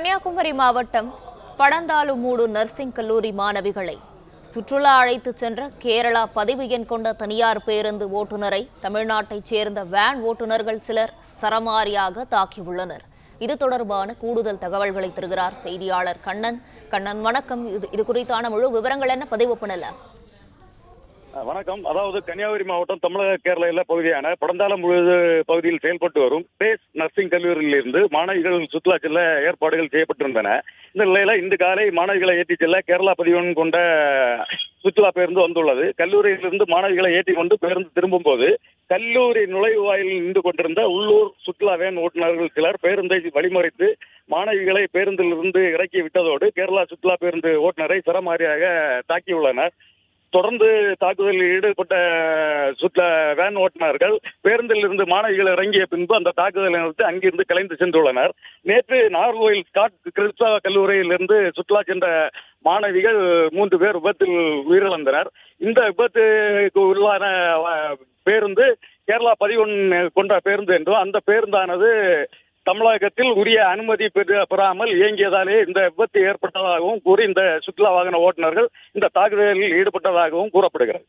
கன்னியாகுமரி மாவட்டம் படந்தாலுமூடு நர்சிங் கல்லூரி மாணவிகளை சுற்றுலா அழைத்துச் சென்ற கேரளா பதிவு எண் கொண்ட தனியார் பேருந்து ஓட்டுநரை தமிழ்நாட்டைச் சேர்ந்த வேன் ஓட்டுநர்கள் சிலர் சரமாரியாக தாக்கியுள்ளனர். இது தொடர்பான கூடுதல் தகவல்களை தருகிறார் செய்தியாளர் கண்ணன். வணக்கம். இது குறித்தான முழு விவரங்கள் என்ன? பதிவு பண்ணலாம். வணக்கம். அதாவது கன்னியாகுமரி மாவட்டம் தமிழக கேரள பகுதியான படந்தாலுமூடு பகுதியில் செயல்பட்டு வரும் பேஸ் நர்சிங் கல்லூரியிலிருந்து மாணவிகள் சுற்றுலா செல்ல ஏற்பாடுகள் செய்யப்பட்டிருந்தன. இந்த நிலையில இன்று காலை மாணவிகளை ஏற்றிச் செல்ல கேரளா பதிவெண் கொண்ட சுற்றுலா பேருந்து வந்துள்ளது. கல்லூரியிலிருந்து மாணவிகளை ஏற்றி கொண்டு பேருந்து திரும்பும் போது கல்லூரி நுழைவாயிலில் நின்று கொண்டிருந்த உள்ளூர் சுற்றுலா வேன் ஓட்டுநர்கள் சிலர் பேருந்தை வழிமறைத்து மாணவிகளை பேருந்திலிருந்து இறக்கி விட்டதோடு கேரளா சுற்றுலா பேருந்து ஓட்டுநரை சரமாரியாக தாக்கியுள்ளனர். தொடர்ந்து தாக்குதலில் ஈடுபட்ட வேன் ஓட்டுநர்கள் பேருந்தில் இருந்து மாணவிகள் இறங்கிய பின்பு அந்த தாக்குதலை நிறுத்தி அங்கிருந்து கலைந்து சென்றுள்ளனர். நேற்று நாகர்கோவில் ஸ்காட் கிறிஸ்தவ கல்லூரியிலிருந்து சுற்றுலா சென்ற மாணவிகள் 3 பேர் விபத்தில் உயிரிழந்தனர். இந்த விபத்துக்கு உள்ளான பேருந்து கேரளா பதிவெண் கொண்ட பேருந்து என்றும் அந்த பேருந்தானது தமிழகத்தில் உரிய அனுமதி பெறாமல் இயங்கியதாலே இந்த விபத்து ஏற்பட்டதாகவும் கூறி இந்த சுற்றுலா வாகன ஓட்டுநர்கள் இந்த தாக்குதலில் ஈடுபட்டதாகவும் கூறப்படுகிறது.